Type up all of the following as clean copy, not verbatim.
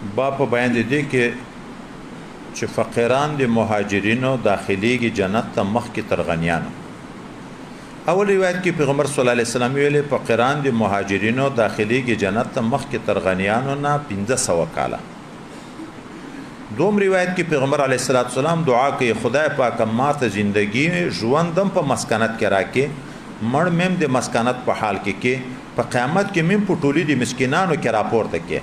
با په بیان دي کې چې فقیران د مهاجرینو داخليږي جنت ته مخکې تر غنیانو. اول روایت کې پیغمبر صلی الله علیه وسلم ویلي فقیران د مهاجرینو داخليږي جنت ته مخکې تر غنیانو نه 1500 کاله. دوم روایت کې پیغمبر علیه الصلاۃ والسلام دعا کوي خدای پاک ماته ژوندۍ ژوندم په مسکنت کې راکې مړ مم د مسکنت په حال کې په قیامت کې مم په ټولي د مسکینانو کې راپورته کې.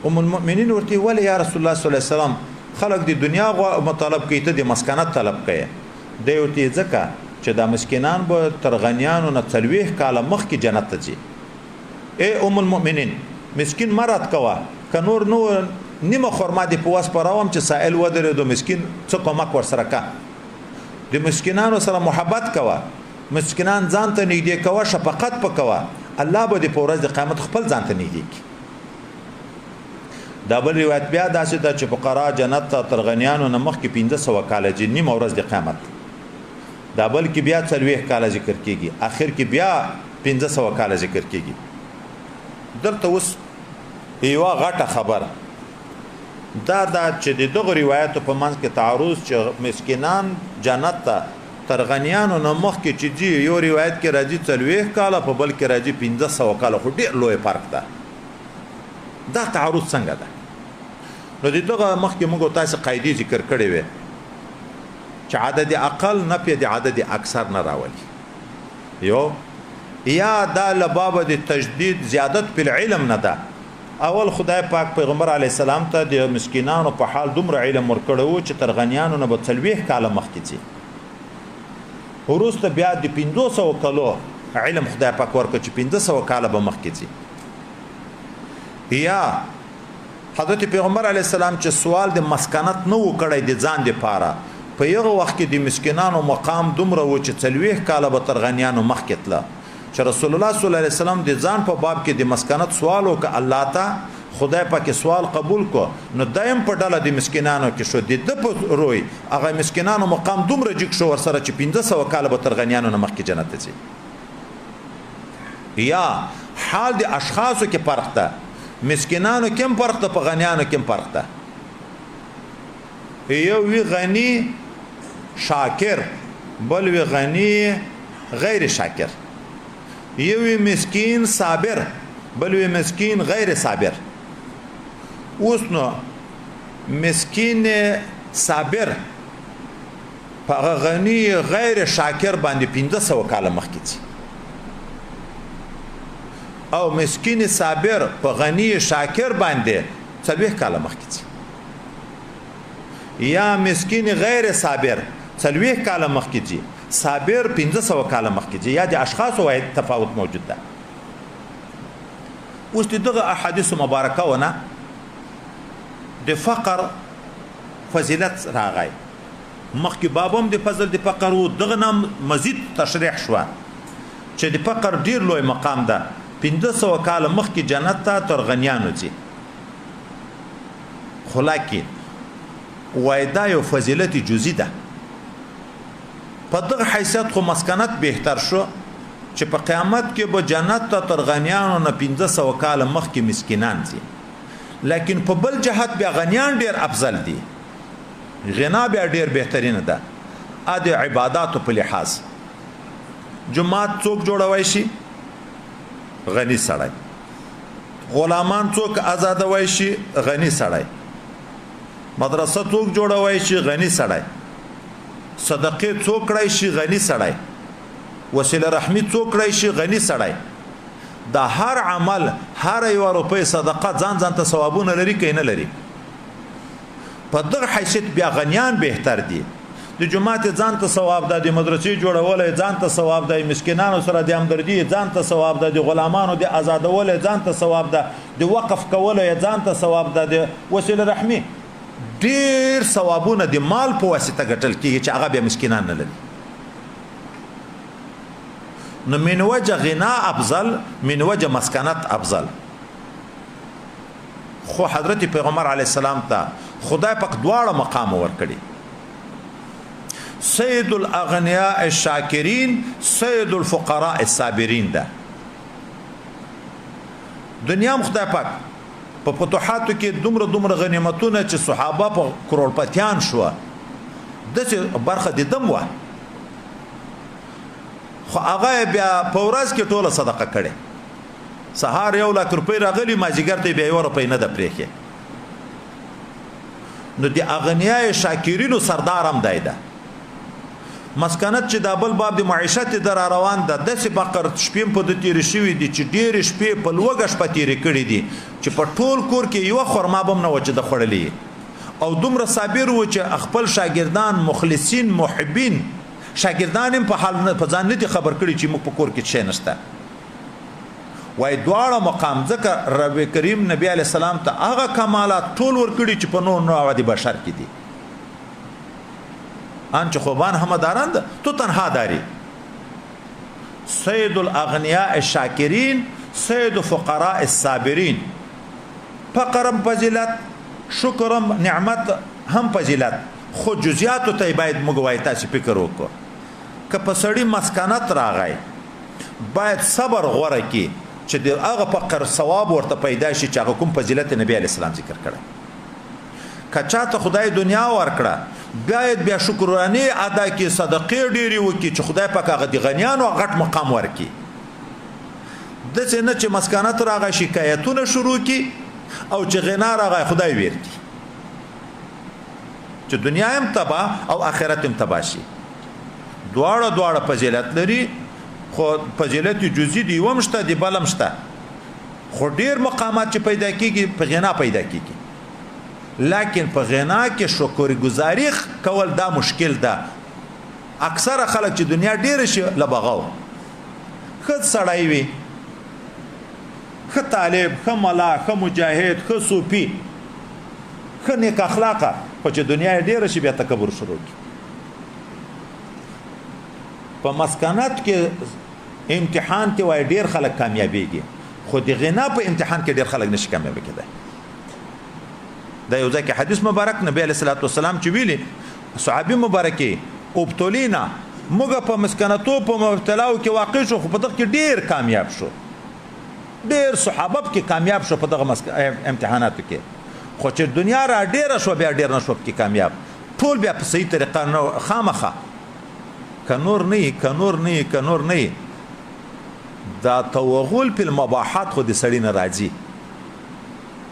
ام المؤمنین ورته ویل یا رسول الله صلی الله علیه وسلم خلق د دنیا مطالب کوي ته د مسکنت طلب کوي دی ورته ځکه چې د مسکینان به تر غنیانو نه 40 کاله مخکې جنت ته ځي. اے ام المؤمنین مسکین مراد کوا ک نور نو نیمه خرما دی په واس پراوم چې سائل ودره د مسکین څه کومک ور سره کا د مسکینانو سره محبت کوا مسکینان ځان ته نږدې کوا شفقت پکوا الله به د پورز د قیامت خپل ځان ته نږدې کی. دا بل روایت بیا داسې ده چې فقرا جنت ته تر غنیانو نه مخکې 1500 کاله ځي نیمه ورځ د قیامت. دا بل کې بیا 40 کاله ذکر کیږي اخر کې بیا 1500 کاله ذکر کیږي. درته اوس یو غټه خبره دا چې د دغه روایتو په منځ کې تعارض چې مسکینان جنت ته تر غنیانو نه مخکې چې ځي یو روایت کې راځي 40 کاله په بل کې راځي 1500 کاله خو ډېر لوی فرق ده. دا تعارض څنګه ده؟ نو دغه مخکې موږ تاسو قاعده ذکر کړې وې چې عدد اقل نه په عدد اکثر نه راولي. یو یا دا لباب د تجدید زیادت په علم نه ده. اول خدای پاک پیغمبر علی السلام ته د مسکینانو په حال دومره علم ورکړو چې تر غنیانو نه به 40 کاله مخکې ځي. ورسته بیا د 500 کالو علم خدای پاک ورکړ چې 500 کاله به مخکې ځي. یا حضرت پیغمبر علی السلام چې سوال د مسکنت نه وکړی د ځان د پاره په یو وخت کې د مسکینانو مقام دومره و چې 40 کاله به تر غنیانو مخکې تله چې رسول الله صلی الله علیه وسلم د ځان په باب کې د مسکنت سوال وکړ الله ته خدای پاک سوال قبول کو نو دایم په ډله د مسکینانو کې شو د په روي هغه مسکینانو مقام دومره جګ شو ورسره چې 1500 کاله به تر غنیانو نه مخکې جنت ته ځي. یا حال د اشخاصو کې فرق ده مسکینانو کم فرق ته په غنیانو کم فرق ته. یو وی غنی شاکر بل وی غنی غیر شاکر. یو وی مسکین صابر بل وی مسکین غیر صابر. اوس نو مسکین صابر په غنی غیر شاکر باندې 1500 کاله مخکې ځي او مسکین صابر په غنی شاکر باندې 40 کاله مخکې ځي. یا مسکین غیر صابر 40 کاله مخکې ځي صابر 1500 کاله مخکې ځي. یا د اشخاصو واحد تفاوت موجود ده. اوس دغه احادیث مبارکه ونه د فقر فضیلت راغی مخکې بابم د فضل د فقر او دغه نام مزید تشریح شو چې د فقر ډیر لوی مقام ده 1500 کاله مخکې جنت ته تر غنیانو ځي. خو لکن وایدا یو فضیلت جزئی ده په دغه حیثیت خو مسکنت بهتر شو چې په قیامت کې به جنت ته تر غنیانو نه 1500 کاله مخکې مسکینان ځي. لیکن په بل جهت بیا غنیان ډیر افضل دي غنا بیا ډیر بهترینه ده. ا د عبادتو په لحاظ جمعات څوک جوړوي شي غنی سړی غلامان څوک آزادوي شي غنی سړی مدرسه څوک جوړوي شي غنی سړی صدقه څوک کړی شي غنی سړی وسیله رحمی څوک کړی شي غنی سړی. دا هر عمل هر یو روپۍ صدقه ځان ته ثوابونه لري کین لري. په دغه حیثیت بیا غنیان بهتر دي. د جماعت ځان ته ثواب ده د مدرسې جوړول ځان ته ثواب ده مسکینانو سره د همدردی ځان ته ثواب ده د غلامانو د آزادول ځان ته ثواب ده د وقف کول ځان ته ثواب ده د وسیله رحمی ډیر ثوابونه د مال په واسطه ګټل کیږي چې هغه به مسکینان نه لري. نو من وجه غنا افضل من وجه مسکنت افضل. خو حضرت پیغمبر علی السلام ته خدای پاک دواړه مقام ورکړي. سید الاغنیاء الشاکرین سید الفقراء الصابرین ده. دنیا خدای پاک په فتوحاتو کې دومره غنیمتونه چې صحابه په کروڑپتیان شو دغه برخه د دم و خو هغه بیا په ورځ کې ټوله صدقه کړي سهار 1 لک روپۍ راغلي ماجیګر ته بیا 1 روپۍ نه د پرېخي نو د اغنیای شاکرینو سردار هم دی ده مسکنت چې د بل باب د معیشت در روان ده د سی بقر شپې په د تیر شوی دي چې ډیر شپې په لوګه شپه تیر کړي دي چې په ټول کور کې یو خرما بم نه وچه د خړلې او دومره صابر و چې خپل شاګردان مخلصین محبین شاګردان په حال په ځان نه خبر کړي چې موږ په کور کې شي نشته وای دواړه مقام ځکه رب کریم نبی علی السلام ته هغه کمالات ټول ورکړي چې په نوع د بشر کې دي انچ خوبان همداران ده تو تنها داری سید الاغنیاء الشاکرین سید فقراء الصابرین فقرم فضیلت شکرم نعمت هم فضیلت خو جزئیات ته باید موږ تاسو فکر وکړو که په سړی مسکنت راغی باید صبر غوړه کی چې د هغه فقر ثواب ورته پیدا شي چې هغه کوم فضیلت نبی علی السلام ذکر کړه کچا ته خدای دنیا ورکړه بیا شکرانه ادا کی صدقې ډیری وکي چې خدای پاک هغه د غنیانو غټ مقام ورکي د څنګه چې مسکانات راغی شکایتونه شروع کی او چې غنا راغی خدای ورکی چې دنیا هم تبا او آخرت هم تبا شي دواړه فضیلت لري خو فضیلت جزئی دی ومشته دی بلمشته خو ډیر مقامات چې پیدا کیږي په غنا پیدا کیږي لیکن په غنا کې شکرګزاري کول دا مشکل ده اکثره خلک چې دنیا ډیر شي لبغاو خد سړی وي خ طالب خ ملا خ مجاهد خ صوفي خ نیک اخلاقه خو چې دنیا ډیر شي بیا تکبر شروع کی په مسکنات کې امتحان کې وای ډیر خلک کامیابیږي خو د غنا په امتحان کې ډیر خلک نشي کامیاب کېدای دا یو ځکه حدیث مبارک نبی علیہ الصلوۃ والسلام چې ویلي صحابي مبارکي ابتلینا موږ په مسکناتو په مبتلاو کې واقع شو خو په دغه کې ډیر کامیاب شو ډیر صحابه کې کامیاب شو په دغه امتحاناتو کې خو چې دنیا را ډیر شو بیا ډیر نشو کې کامیاب ټول بیا په صحیح طریقه نه خامخه کنور نه دا توغل په المباحات خو د سړی نه راځي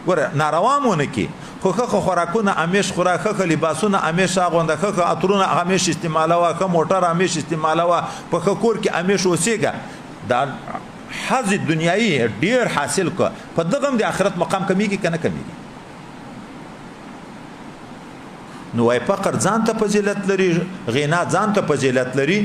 ګوره ناروامونه کې خو خوراکونه امیش خوراک لباسونه امیش اغونده خو عطرونه امیش استعمالوه خو موټر امیش استعمالوه په کور کې امیش اوسېګه دا حظ دنیایي ډیر حاصل کو په دغه د آخرت مقام کمیږي کنه کمیږي نو وايي فقر ځان ته فضیلت لري غنا ځان ته فضیلت لري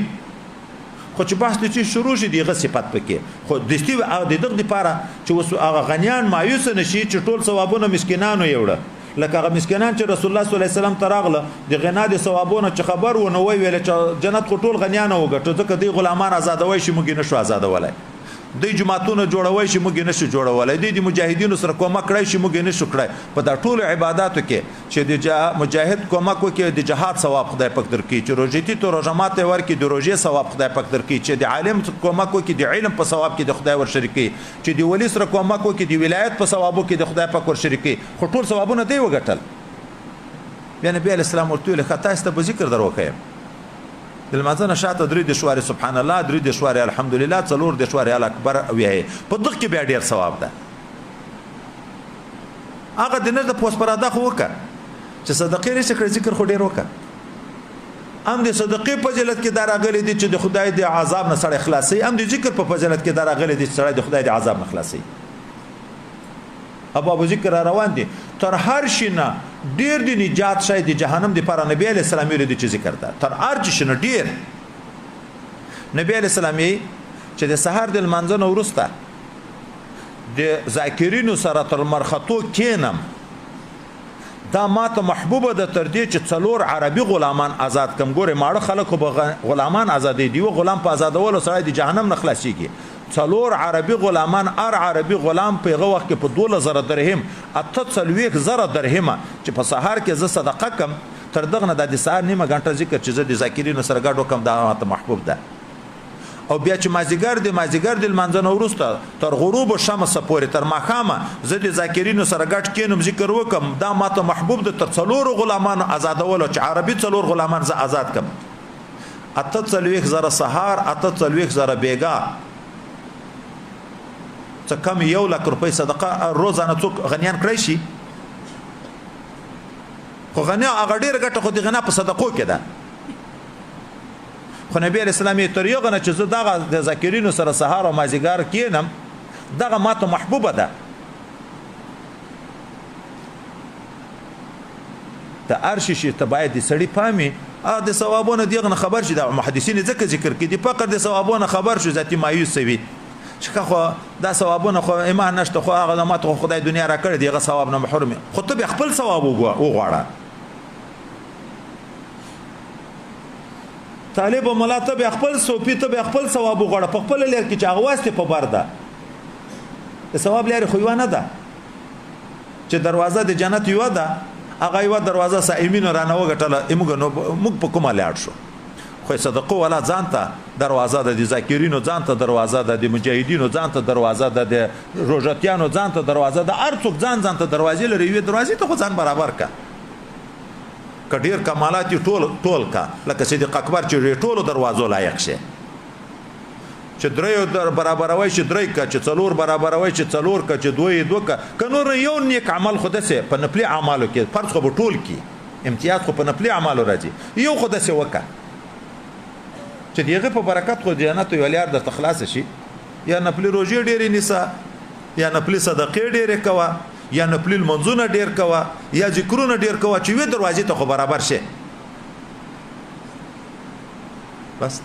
خو چې بحث دې شروع شي دغه صفات پکې خو د دې د دغه لپاره چې وسو هغه غنیان مایوس نشي چې ټول ثوابونه مسکینانو یوړه لکه هغه مسکینان چې رسول الله صلی الله علیه وسلم تراغله د غنا د ثوابونه چې خبر و نو ویل چې جنت خو ټول غنیان وګټو ځکه دی غلامان آزادوي شي موږ نشو آزادولای د جماعتونو جوړوي شي موږ نشو جوړولای د مجاهدینو سره کومک کړی شي موږ نشو کړی په دا ټول عبادتو کې چې د مجاهد کومک وکړي د جهاد ثواب خدای پاک درکړي چې روزيتي تو روزمات ورکړي د روزي ثواب خدای پاک درکړي چې د عالم کومک وکړي د علم په ثواب کې د خدای ور شریکي چې د ولی سره کومک وکړي د ولایت په ثوابو کې د خدای پاک ور شریکي خو ټول ثوابونه دی وګټل بیا نبی علیہ السلام ورته له خطا است په ذکر دروکه د مازن شاته درې د شوارې سبحان الله درې د شوارې الحمدلله څلور د شوارې ال اکبر وی په دغه کې بیا ډیر ثواب ده هغه د نه د پوس پراده خو وکړه چې صدقې لري ذکر خو ډیر وکړه ام د صدقې په فضیلت کې دراغلي دي چې د خدای د عذاب نه سره اخلاصي ام د ذکر په فضیلت کې دراغلي دي چې د خدای د عذاب نه اخلاصي ابو ذکر روان دي تر هر شینه ډیر د نجات شای د جهنم د پر نبی علی السلام لري د ذکر ده تر هر شینه ډیر نبی علی السلام چې د سحر د منځنه ورسته د ذاکرینو سره تر مرخصو کینم دا ماته محبوبه ده تر دې چې څلور عربي غلامان آزاد کم ګوره ماړه خلکو به غلامان آزادې دی غلام په آزادولو سره د جهنم نه خلاصيږي څلور عربي غلامان عربي غلام په هغه وخت کې په 2000 درهم 800 درهم چې په سحر کې ز صدقه کم تر دغه نه د سحر نیمه غنټه ذکر چې ز د ذاکرینو سره ګډو کم دا ماته محبوب ده او بیا چې مازیګر د منځنه وروسته تر غروب شمس پورې تر ماښامه زه د ذاکرینو سره ګډ کینم ذکر وکم دا ماته محبوب د تر څلور غلامان آزادول چې عربي څلور غلامان ز آزاد کم اته څلويخ زره سهار اته څلويخ زره بیګا څه کم 1 لک روپۍ صدقه روزانه څوک غنیان کړی شي خو غنیا هغه ډیر ګټه خو د غنا په صدقو کې ده خو نبی علیہ السلام یې تر یو غنه چې زه دغه د ذاکرینو سره سهار او مازیګر کینم دغه ماته محبوبه ده ته ارشي شي ته باید د سړی پامي د ثوابونو دغه خبر شي د محدثین ځکه ذکر کړي د فقر د ثوابونو خبر شو ذاتی مایوس وي چې خو دا ثوابونه خو ایمان نشته خو هغه ماته خدای دنیا را کړی دیغه ثواب نه محروم خو ته خپل ثواب وغواړه طالب او ملا ته خپل صوفي ته خپل ثواب وغواړه په خپل لار کې چې هغه واسطه په بار ده د ثواب لري خو یو نه ده چې دروازه د جنت یو ده هغه یو دروازه سائمین رانه وګټله موږ په کومه لاړ شو خو صدقه ولا ځانته دروازه د ذاکرینو ځانته دروازه د مجاهدینو ځانته دروازه د روزاتیانو ځانته دروازه د ارڅوک ځانته دروازې لري وي دروازې ته خو ځان برابر کا کډیر کمالات ټول کا لکه صدیق اکبر چې ټولو دروازو لایق شي چې دریو در برابروي چې درې کا چې څلور برابروي چې څلور کا چې دوه کا کنور یو نیک عمل خود سه په نفلي اعمالو کې فرض خو ټول کې امتیاز خو په نفلي اعمالو راځي یو خود سه وکا چې دیغه په برکت خو جنت یو لار د تخلاص شي یا نفلي روزي ډېرې نسا یا نفلي صدقې ډېرې کوا یا نفلي منځونه ډېر کوا یا ذکرونه ډېر کوا چې وې دروازې ته خو برابر شي بس